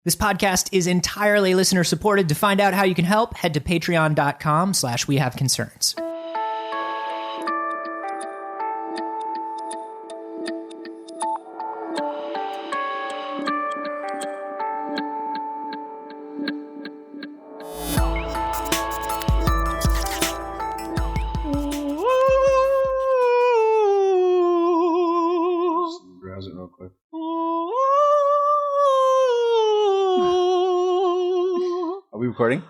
This podcast is entirely listener supported. To find out how you can help, head to patreon.com/wehaveconcerns. Browse it real quick. Are we recording?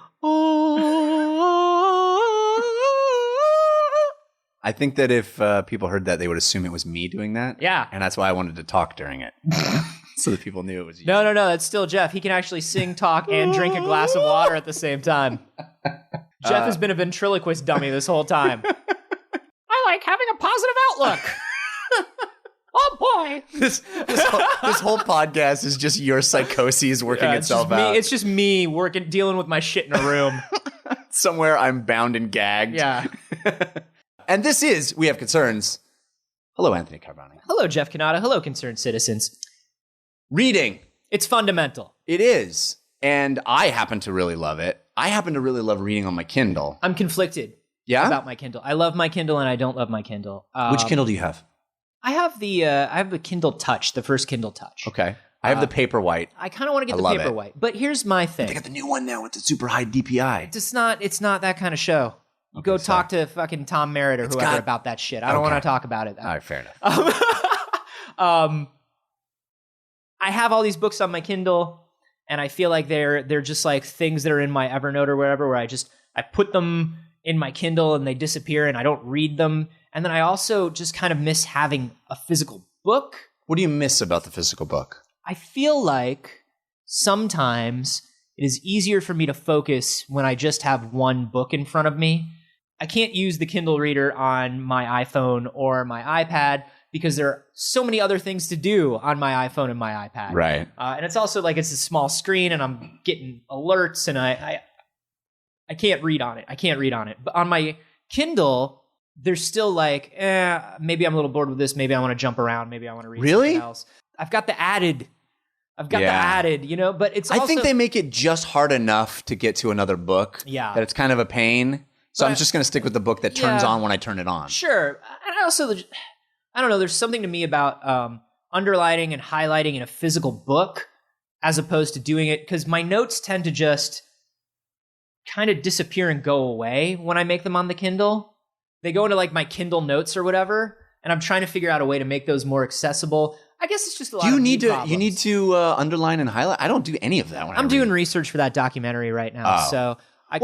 I think that if people heard that, they would assume it was me doing that. Yeah. And that's why I wanted to talk during it. So that people knew it was you. No, that's still Jeff. He can actually sing, talk, and drink a glass of water at the same time. Jeff has been a ventriloquist dummy this whole time. I like having a positive outlook. Oh, boy. This whole podcast is just your psychoses working itself out. It's just me dealing with my shit in a room. Somewhere I'm bound and gagged. Yeah. And this is We Have Concerns. Hello, Anthony Carboni. Hello, Jeff Canada. Hello, concerned citizens. Reading. It's fundamental. It is. And I happen to really love it. I happen to really love reading on my Kindle. I'm conflicted about my Kindle. I love my Kindle and I don't love my Kindle. Which Kindle do you have? I have the Kindle Touch, the first Kindle Touch. Okay. I have the Paperwhite. I kind of want to get the Paperwhite. But here's my thing. They got the new one now with the super high DPI. It's not that kind of show. Okay, go talk to fucking Tom Merritt or whoever about that shit. I don't want to talk about it. All right, fair enough. I have all these books on my Kindle, and I feel like they're just like things that are in my Evernote or wherever, where I put them in my Kindle and they disappear and I don't read them. And then I also just kind of miss having a physical book. What do you miss about the physical book? I feel like sometimes it is easier for me to focus when I just have one book in front of me. I can't use the Kindle reader on my iPhone or my iPad because there are so many other things to do on my iPhone and my iPad. Right. And it's also like it's a small screen and I'm getting alerts and I can't read on it. But on my Kindle, there's still like, maybe I'm a little bored with this. Maybe I want to jump around. Maybe I want to read something else. I've got the added, but it's also... I think they make it just hard enough to get to another book. Yeah. That it's kind of a pain. So I'm just going to stick with the book that turns on when I turn it on. Sure. And I don't know, there's something to me about underlining and highlighting in a physical book as opposed to doing it, because my notes tend to just kind of disappear and go away when I make them on the Kindle. They go into like my Kindle notes or whatever, and I'm trying to figure out a way to make those more accessible. I guess it's just a lot of problems. You need to underline and highlight? I don't do any of that when I'm doing research for that documentary right now, so I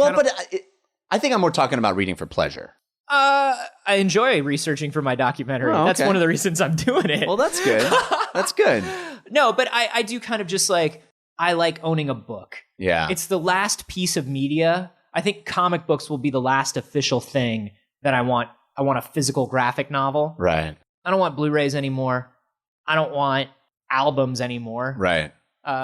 think I'm more talking about reading for pleasure. I enjoy researching for my documentary. Oh, okay. That's one of the reasons I'm doing it. Well, that's good. That's good. No, but I do kind of just like, I like owning a book. Yeah. It's the last piece of media. I think comic books will be the last official thing that I want. I want a physical graphic novel. Right. I don't want Blu-rays anymore. I don't want albums anymore. Right.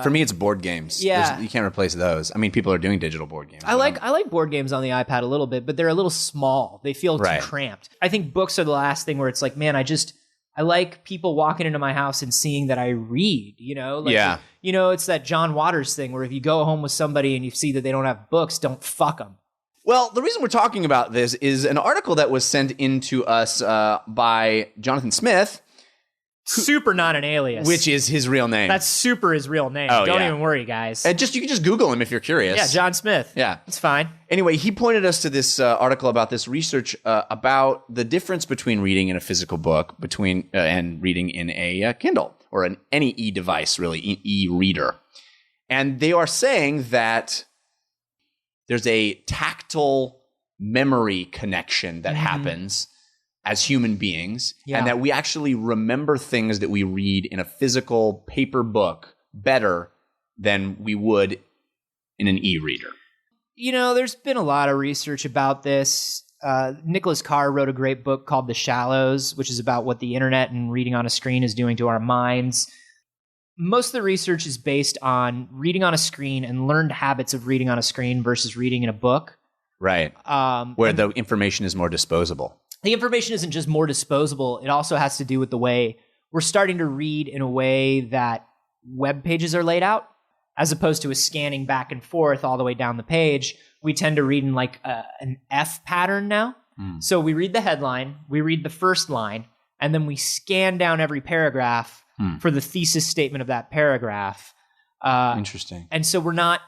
For me, it's board games. Yeah. You can't replace those. I mean, people are doing digital board games. I like board games on the iPad a little bit, but they're a little small. They feel too cramped. I think books are the last thing where it's like, man, I like people walking into my house and seeing that I read, Like, it's that John Waters thing where if you go home with somebody and you see that they don't have books, don't fuck them. Well, the reason we're talking about this is an article that was sent in to us by Jonathan Smith. Super not an alias. Which is his real name. That's super his real name. Oh, Don't even worry, guys. And you can just Google him if you're curious. Yeah, John Smith. Yeah. It's fine. Anyway, he pointed us to this article about this research about the difference between reading in a physical book and reading in a Kindle or any e-device, really, e-reader. And they are saying that there's a tactile memory connection that happens as human beings, and that we actually remember things that we read in a physical paper book better than we would in an e-reader. There's been a lot of research about this. Nicholas Carr wrote a great book called The Shallows, which is about what the internet and reading on a screen is doing to our minds. Most of the research is based on reading on a screen and learned habits of reading on a screen versus reading in a book. Right. Where the information is more disposable. The information isn't just more disposable. It also has to do with the way we're starting to read in a way that web pages are laid out. as opposed to a scanning back and forth all the way down the page. We tend to read in like an F pattern now. So we read the headline, we read the first line, and then we scan down every paragraph for the thesis statement of that paragraph. Interesting. And so we're not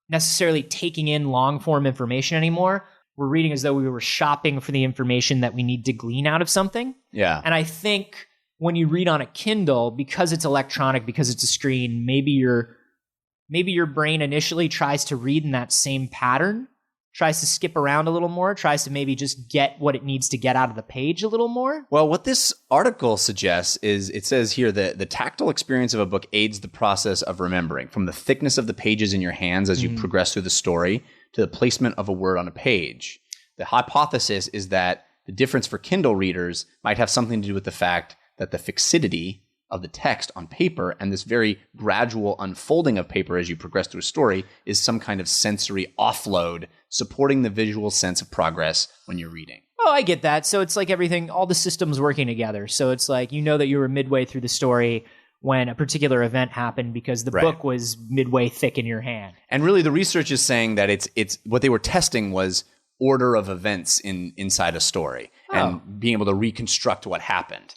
necessarily taking in long form information anymore. We're reading as though we were shopping for the information that we need to glean out of something. Yeah. And I think when you read on a Kindle, because it's electronic, because it's a screen, maybe your brain initially tries to read in that same pattern, tries to skip around a little more, tries to maybe just get what it needs to get out of the page a little more. Well, what this article suggests is, it says here that the tactile experience of a book aids the process of remembering, from the thickness of the pages in your hands as you progress through the story to the placement of a word on a page. The hypothesis is that the difference for Kindle readers might have something to do with the fact that the fixity of the text on paper and this very gradual unfolding of paper as you progress through a story is some kind of sensory offload, supporting the visual sense of progress when you're reading. Oh, I get that. So it's like everything, all the systems working together. So it's like, you know that you were midway through the story when a particular event happened because the book was midway thick in your hand. And really the research is saying that it's what they were testing was order of events inside a story and being able to reconstruct what happened.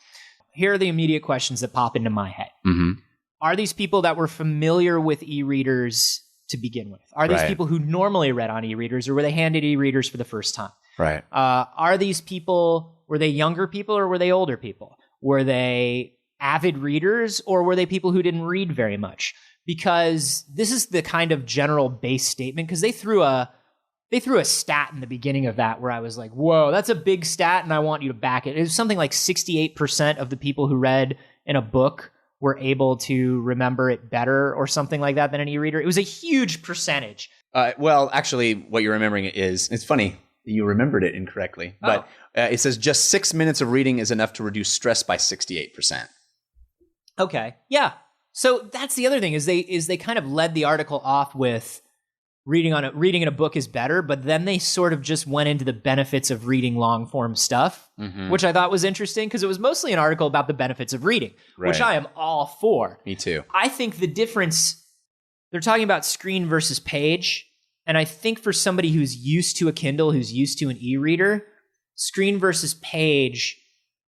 Here are the immediate questions that pop into my head. Mm-hmm. Are these people that were familiar with e-readers to begin with? Are these people who normally read on e-readers, or were they handed e-readers for the first time? Right. Are these people, were they younger people or were they older people? Were they avid readers or were they people who didn't read very much? Because this is the kind of general base statement, because they threw a stat in the beginning of that where I was like, whoa, that's a big stat and I want you to back it. It was something like 68% of the people who read in a book were able to remember it better or something like that than an e-reader. It was a huge percentage. Well, actually, what you're remembering is, it's funny, you remembered it incorrectly, but it says just 6 minutes of reading is enough to reduce stress by 68%. Okay, yeah. So that's the other thing is they kind of led the article off with reading in a book is better, but then they sort of just went into the benefits of reading long form stuff, which I thought was interesting because it was mostly an article about the benefits of reading, which I am all for. Me too. I think the difference, they're talking about screen versus page, and I think for somebody who's used to a Kindle, who's used to an e-reader, screen versus page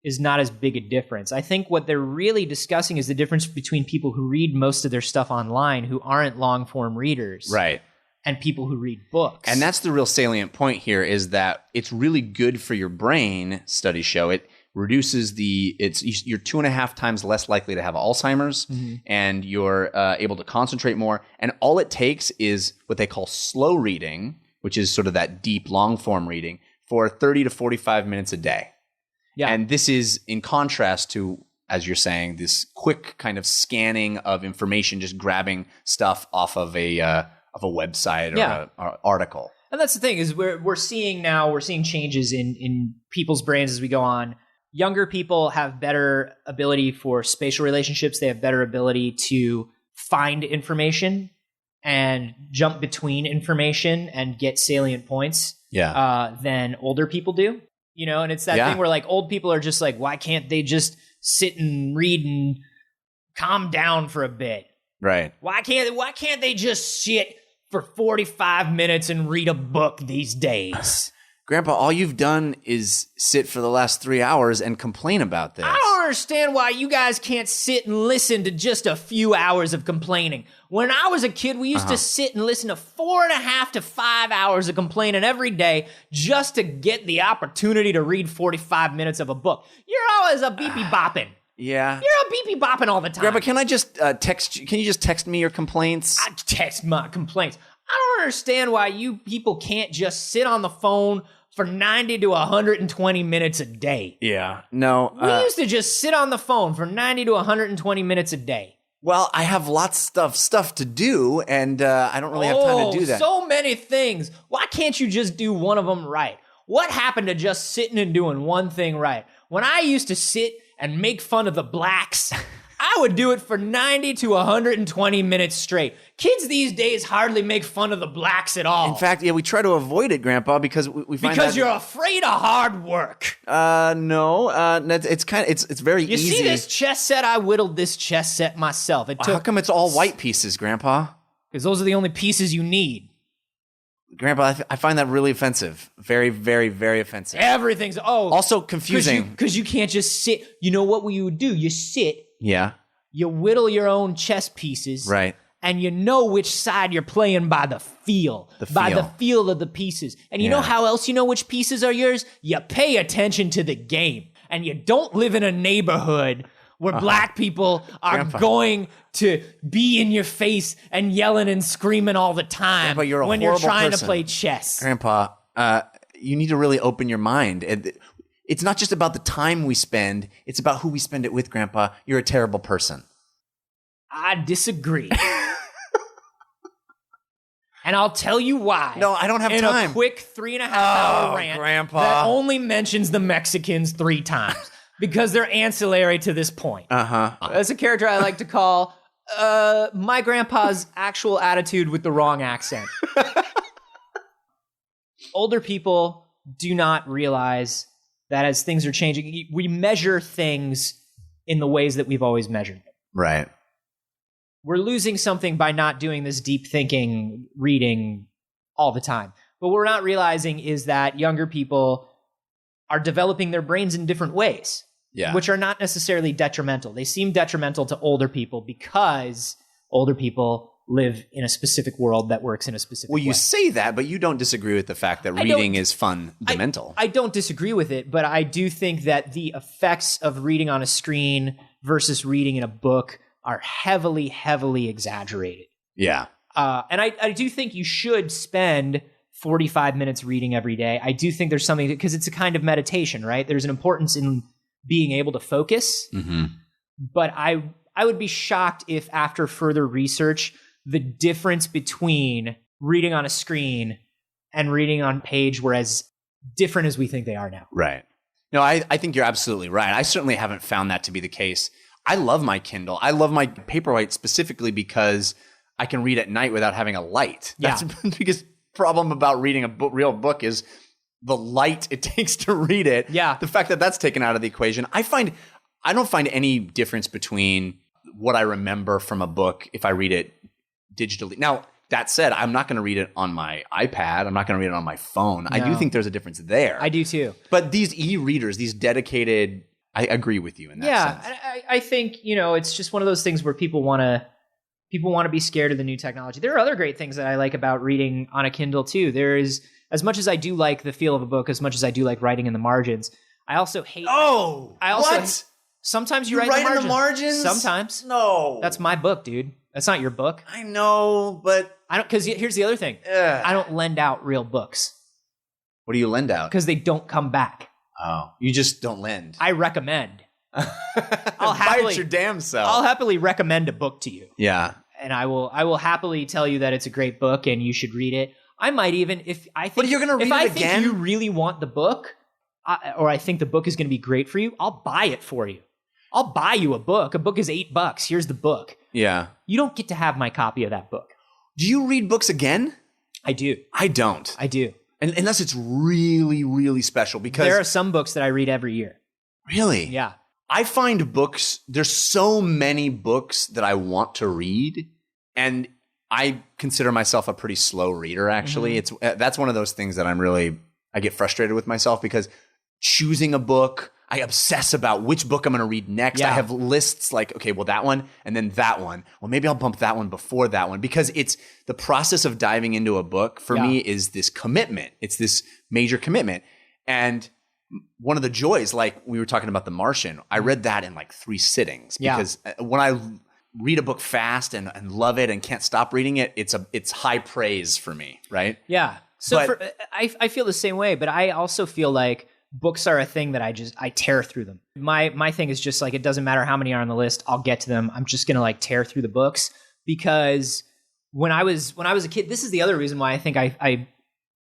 is not as big a difference. I think what they're really discussing is the difference between people who read most of their stuff online who aren't long form readers. Right. And people who read books. And that's the real salient point here, is that it's really good for your brain, studies show. It reduces you're 2.5 times less likely to have Alzheimer's, and you're able to concentrate more. And all it takes is what they call slow reading, which is sort of that deep, long form reading, for 30 to 45 minutes a day. Yeah. And this is in contrast to, as you're saying, this quick kind of scanning of information, just grabbing stuff off of a website or an article. And that's the thing is we're seeing changes in people's brains as we go on. Younger people have better ability for spatial relationships. They have better ability to find information and jump between information and get salient points than older people do. You know, and it's that thing where like old people are just like, why can't they just sit and read and calm down for a bit? Right. Why can't they just sit for 45 minutes and read a book these days? Grandpa, all you've done is sit for the last 3 hours and complain about this. I don't understand why you guys can't sit and listen to just a few hours of complaining. When I was a kid, we used to sit and listen to 4.5 to 5 hours of complaining every day just to get the opportunity to read 45 minutes of a book. You're always a beepy bopping. Yeah. You're a beepy bopping all the time. Grandpa, can I just can you just text me your complaints? I text my complaints. I don't understand why you people can't just sit on the phone for 90 to 120 minutes a day. Yeah. No. We used to just sit on the phone for 90 to 120 minutes a day. Well, I have lots of stuff to do, and I don't really have time to do that. So many things. Why can't you just do one of them right? What happened to just sitting and doing one thing right? When I used to sit and make fun of the blacks, I would do it for 90 to 120 minutes straight. Kids these days hardly make fun of the blacks at all. In fact, we try to avoid it, Grandpa, because we find because you're afraid of hard work. No. It's very easy. You see this chess set? I whittled this chess set myself. How come it's all white pieces, Grandpa? because those are the only pieces you need. Grandpa, I find that really offensive. Very, very, very offensive. Everything's also confusing. Because you can't just sit. You know what you would do? You sit. Yeah. You whittle your own chess pieces. Right. And you know which side you're playing by the feel. By the feel of the pieces. And you know how else you know which pieces are yours? You pay attention to the game. And you don't live in a neighborhood where black people are going to be in your face and yelling and screaming all the time when you're trying to play chess. Grandpa, you need to really open your mind. It's not just about the time we spend. It's about who we spend it with, Grandpa. You're a terrible person. I disagree. And I'll tell you why. No, I don't have time. In a quick 3.5-hour rant Grandpa. that only mentions the Mexicans 3 times. Because they're ancillary to this point. That's a character I like to call my grandpa's actual attitude with the wrong accent. Older people do not realize that as things are changing, we measure things in the ways that we've always measured them. Right. We're losing something by not doing this deep thinking, reading all the time. But what we're not realizing is that younger people are developing their brains in different ways, which are not necessarily detrimental. They seem detrimental to older people because older people live in a specific world that works in a specific way. Well, you say that, but you don't disagree with the fact that reading is fundamental. I don't disagree with it, but I do think that the effects of reading on a screen versus reading in a book are heavily, heavily exaggerated. Yeah. And I do think you should spend 45 minutes reading every day. I do think there's something, because it's a kind of meditation, right? There's an importance in being able to focus. Mm-hmm. But I would be shocked if after further research, the difference between reading on a screen and reading on page were as different as we think they are now. Right. No, I think you're absolutely right. I certainly haven't found that to be the case. I love my Kindle. I love my Paperwhite specifically because I can read at night without having a light. That's the biggest problem about reading a real book is the light it takes to read it. Yeah. The fact that that's taken out of the equation. I don't find any difference between what I remember from a book if I read it digitally. Now, that said, I'm not going to read it on my iPad. I'm not going to read it on my phone. No. I do think there's a difference there. I do too. But these e-readers, these dedicated, I agree with you in that sense. Yeah, I think, it's just one of those things where people want to be scared of the new technology. There are other great things that I like about reading on a Kindle too. There is, as much as I do like the feel of a book, as much as I do like writing in the margins, I also hate. Oh, what? Sometimes you write in the margins. Sometimes. No, that's my book, dude. That's not your book. I know, but I don't. Because here's the other thing. I don't lend out real books. What do you lend out? Because they don't come back. Oh, you just don't lend. I recommend. I'll happily your damn self. I'll happily recommend a book to you. Yeah, and I will happily tell you that it's a great book and you should read it. I might even if I think. But you're gonna read it again. If I think you really want the book, or I think the book is going to be great for you, I'll buy it for you. I'll buy you a book. A book is $8. Here's the book. Yeah. You don't get to have my copy of that book. Do you read books again? I do. I don't. I do. And unless it's really, really special, because there are some books that I read every year. Really? Yeah. I find books, there's so many books that I want to read, and I consider myself a pretty slow reader, actually. Mm-hmm. That's one of those things that I get frustrated with myself because choosing a book, I obsess about which book I'm going to read next. Yeah. I have lists like, okay, well, that one and then that one. Well, maybe I'll bump that one before that one, because it's the process of diving into a book for me is this commitment. It's this major commitment. And one of the joys, like we were talking about The Martian, I read that in like 3 sittings because when I read a book fast and love it and can't stop reading it, it's high praise for me, right? Yeah. So I feel the same way, but I also feel like books are a thing that I tear through them. My thing is just like, it doesn't matter how many are on the list, I'll get to them. I'm just going to like tear through the books, because when I was a kid, this is the other reason why I think I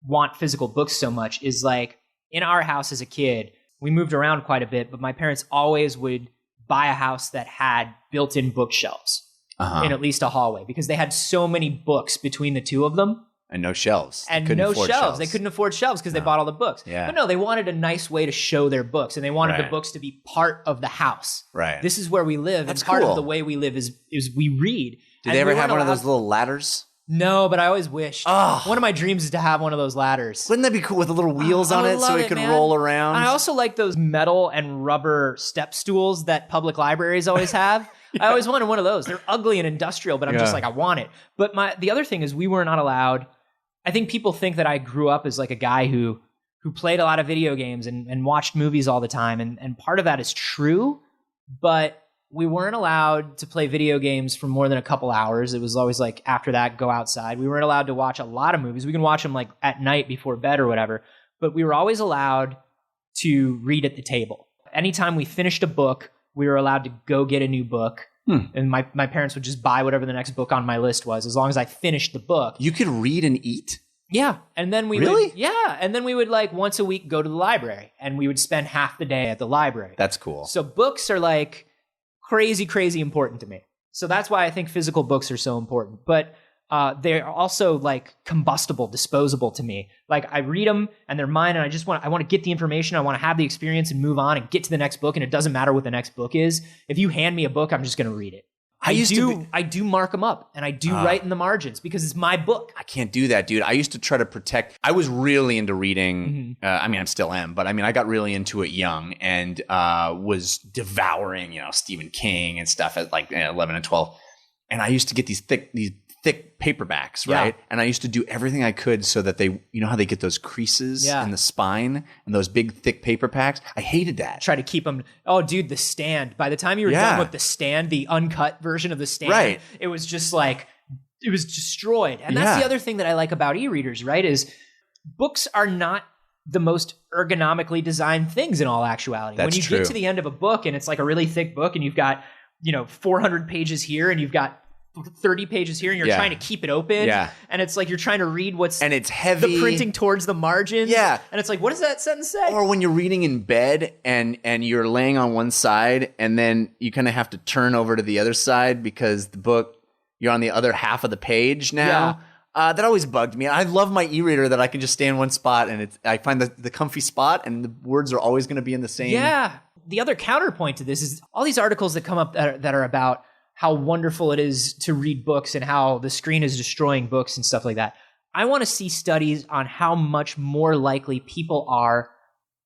want physical books so much, is like in our house as a kid, we moved around quite a bit, but my parents always would buy a house that had built-in bookshelves in at least a hallway, because they had so many books between the two of them. And no shelves. And no shelves. They couldn't afford shelves because they bought all the books. Yeah. But no, they wanted a nice way to show their books, and they wanted the books to be part of the house. Right. This is where we live. That's and part cool. of the way we live is we read. Did they ever have one of those little ladders? No, but I always wished. Oh. One of my dreams is to have one of those ladders. Wouldn't that be cool with the little wheels I on would it so love it it, could man. roll around? I also like those metal and rubber step stools that public libraries always have. I always wanted one of those. They're ugly and industrial, but I'm just like, I want it. But the other thing is we were not allowed. I think people think that I grew up as like a guy who played a lot of video games and watched movies all the time. And part of that is true, but we weren't allowed to play video games for more than a couple hours. It was always like after that, go outside. We weren't allowed to watch a lot of movies. We can watch them like at night before bed or whatever, but we were always allowed to read at the table. Anytime we finished a book, we were allowed to go get a new book. And my parents would just buy whatever the next book on my list was, as long as I finished the book. You could read and eat? Yeah. And then we Really? And then we would like once a week go to the library and we would spend half the day at the library. That's cool. So books are like crazy, crazy important to me. So that's why I think physical books are so important. But they're also like combustible, disposable to me. Like I read them and they're mine, and I want to get the information. I want to have the experience and move on and get to the next book. And it doesn't matter what the next book is. If you hand me a book, I'm just going to read it. I do mark them up and I do write in the margins because it's my book. I can't do that, dude. I used to try to protect. I was really into reading. I mean, I still am, but I mean, I got really into it young and was devouring, Stephen King and stuff at like 11 and 12. And I used to get these thick paperbacks, right? Yeah. And I used to do everything I could so that they, how they get those creases in the spine and those big thick paper packs. I hated that. Try to keep them. Oh, dude, The Stand. By the time you were done with The Stand, the uncut version of The Stand, it was just like, it was destroyed. And that's the other thing that I like about e-readers, right? Is books are not the most ergonomically designed things in all actuality. That's when you true. get to the end of a book and it's like a really thick book and you've got, 400 pages here and you've got 30 pages here and you're trying to keep it open. Yeah. And it's like you're trying to read and it's heavy. The printing towards the margins. Yeah. And it's like, what does that sentence say? Or when you're reading in bed and you're laying on one side and then you kind of have to turn over to the other side because the book, you're on the other half of the page now. Yeah. That always bugged me. I love my e-reader that I can just stay in one spot and I find the comfy spot and the words are always going to be in the same. Yeah. The other counterpoint to this is all these articles that come up that are about how wonderful it is to read books and how the screen is destroying books and stuff like that. I want to see studies on how much more likely people are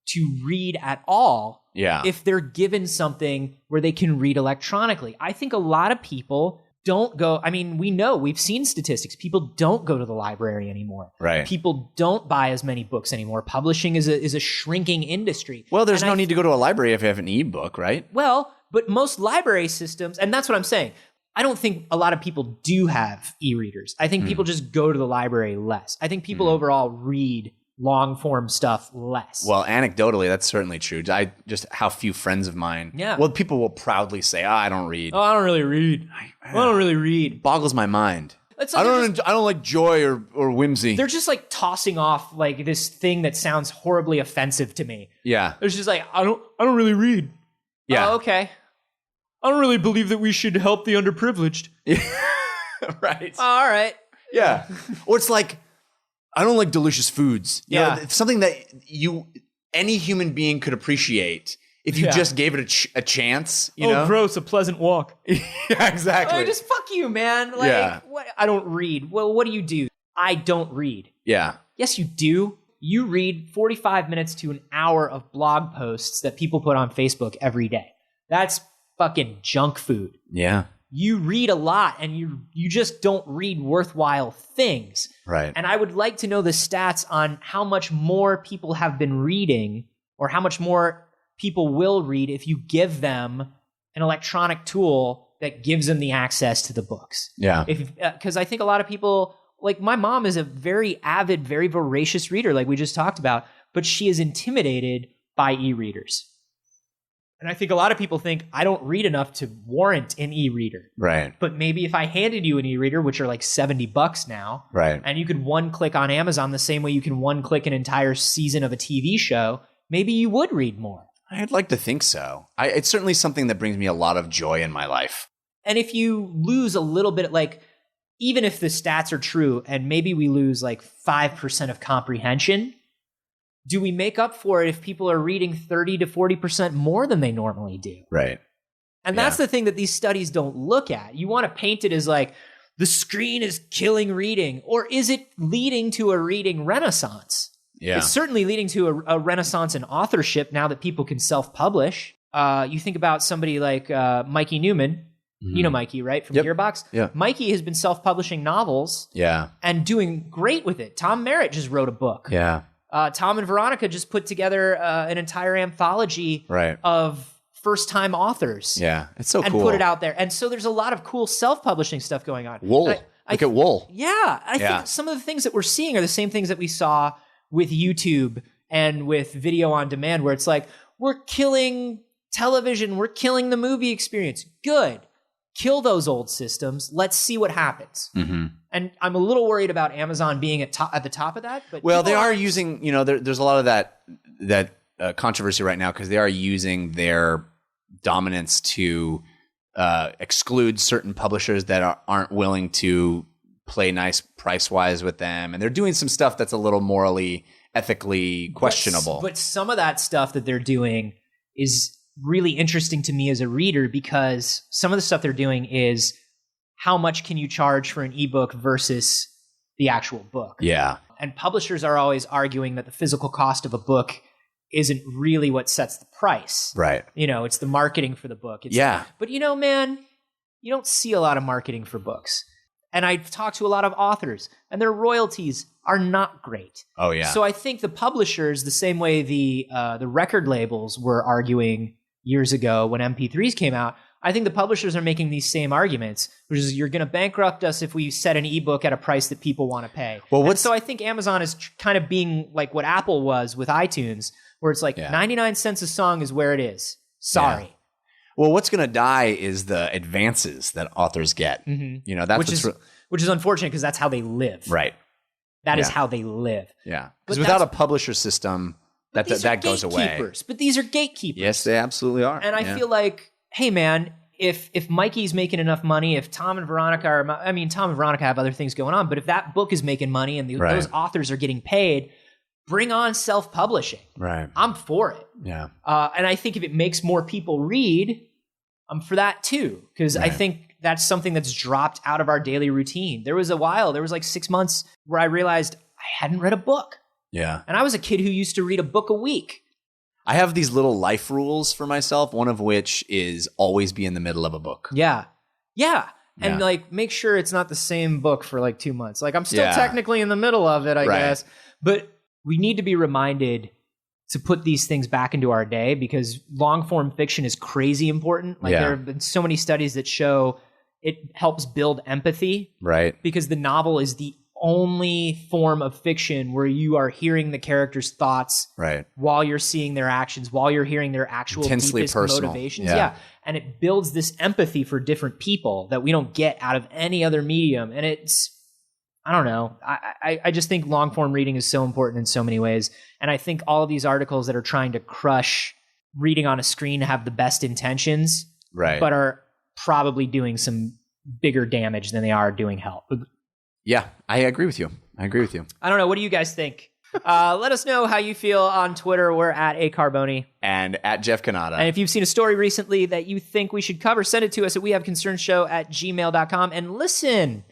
to read at all if they're given something where they can read electronically. I think a lot of people don't go. I mean, we've seen statistics. People don't go to the library anymore. Right. People don't buy as many books anymore. Publishing is a shrinking industry. Well, there's no need to go to a library if you have an e-book, right? Well, but most library systems, and that's what I'm saying, I don't think a lot of people do have e-readers. I think people just go to the library less. I think people overall read long-form stuff less. Well, anecdotally, that's certainly true. Just how few friends of mine. Yeah. Well, people will proudly say, I don't read. Oh, I don't really read. I don't really read. Boggles my mind. It's I like don't like joy or whimsy. they're just like tossing off like this thing that sounds horribly offensive to me. Yeah. It's just like, I don't really read. Yeah. Oh, okay. I don't really believe that we should help the underprivileged. Right. All right. Yeah. Or it's like, I don't like delicious foods. It's something that any human being could appreciate if you just gave it a chance. You know? Gross, a pleasant walk. Yeah, exactly. Just fuck you, man. Like, what? I don't read. Well, what do? I don't read. Yeah. Yes, you do. You read 45 minutes to an hour of blog posts that people put on Facebook every day. That's fucking junk food. Yeah. You read a lot and you just don't read worthwhile things. Right. And I would like to know the stats on how much more people have been reading or how much more people will read if you give them an electronic tool that gives them the access to the books. Yeah. Because I think a lot of people, like my mom is a very avid, very voracious reader, like we just talked about, but she is intimidated by e-readers. And I think a lot of people think I don't read enough to warrant an e-reader. Right. But maybe if I handed you an e-reader, which are like $70 now, right, and you could one click on Amazon the same way you can one click an entire season of a TV show, maybe you would read more. I'd like to think so. It's certainly something that brings me a lot of joy in my life. And if you lose a little bit, like even if the stats are true and maybe we lose like 5% of comprehension, do we make up for it if people are reading 30 to 40% more than they normally do? Right. And that's the thing that these studies don't look at. You want to paint it as like the screen is killing reading, or is it leading to a reading renaissance? Yeah. It's certainly leading to a renaissance in authorship now that people can self-publish. You think about somebody like Mikey Newman. You know Mikey, right? From Gearbox? Yeah. Mikey has been self-publishing novels and doing great with it. Tom Merritt just wrote a book. Yeah. Tom and Veronica just put together an entire anthology of first-time authors. Yeah. It's so and cool. put it out there. And so there's a lot of cool self-publishing stuff going on. Wool. Look at Wool. Yeah. I think some of the things that we're seeing are the same things that we saw with YouTube and with video on demand, where it's like, we're killing television, we're killing the movie experience. Good. Kill those old systems. Let's see what happens. Mm-hmm. And I'm a little worried about Amazon being at the top of that. But well, they are using, there's a lot of that controversy right now because they are using their dominance to exclude certain publishers that aren't willing to play nice price-wise with them. And they're doing some stuff that's a little morally, ethically questionable. But some of that stuff that they're doing is really interesting to me as a reader, because some of the stuff they're doing is how much can you charge for an ebook versus the actual book. Yeah. And publishers are always arguing that the physical cost of a book isn't really what sets the price. Right. It's the marketing for the book. But man, you don't see a lot of marketing for books. And I've talked to a lot of authors, and their royalties are not great. Oh, yeah. So I think the publishers, the same way the record labels were arguing years ago when MP3s came out, I think the publishers are making these same arguments, which is you're going to bankrupt us if we set an ebook at a price that people want to pay. Well, so I think Amazon is kind of being like what Apple was with iTunes, where it's like 99 cents a song is where it is. Sorry. Yeah. Well, what's going to die is the advances that authors get. Mm-hmm. That's which is unfortunate because that's how they live. Right. That is how they live. Yeah. Because without a publisher system, that goes away. But these are gatekeepers. Yes, they absolutely are. And I feel like, hey, man, if Mikey's making enough money, if Tom and Veronica Tom and Veronica have other things going on, but if that book is making money and those authors are getting paid, bring on self-publishing. Right. I'm for it. Yeah. And I think if it makes more people read, I'm for that too. Because I think that's something that's dropped out of our daily routine. There was like 6 months where I realized I hadn't read a book. Yeah. And I was a kid who used to read a book a week. I have these little life rules for myself, one of which is always be in the middle of a book. Yeah. Yeah. And make sure it's not the same book for like 2 months. Like I'm still technically in the middle of it, I guess. But we need to be reminded to put these things back into our day, because long form fiction is crazy important. Like there have been so many studies that show it helps build empathy. Right. Because the novel is the only form of fiction where you are hearing the characters' thoughts while you're seeing their actions, while you're hearing their actual intensely deepest personal motivations. Yeah. And it builds this empathy for different people that we don't get out of any other medium. And it's, I don't know. I just think long form reading is so important in so many ways. And I think all of these articles that are trying to crush reading on a screen have the best intentions, but are probably doing some bigger damage than they are doing help. Yeah, I agree with you. I don't know. What do you guys think? Let us know how you feel on Twitter. We're at @acarboni. And at Jeff Canada. And if you've seen a story recently that you think we should cover, send it to us at wehaveconcernshow@gmail.com. And listen,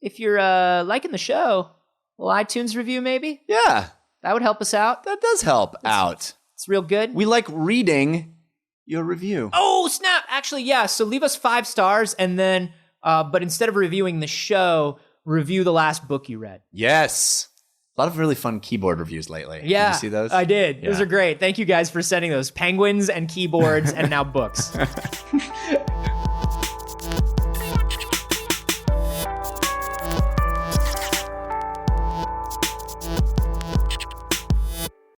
if you're liking the show, a little iTunes review maybe? Yeah. That would help us out. That does help out. It's real good. We like reading your review. Oh, snap. Actually, yeah. So leave us 5 stars and then, but instead of reviewing the show, review the last book you read. Yes. A lot of really fun keyboard reviews lately. Yeah. Did you see those? I did. Yeah. Those are great. Thank you guys for sending those. Penguins and keyboards and now books.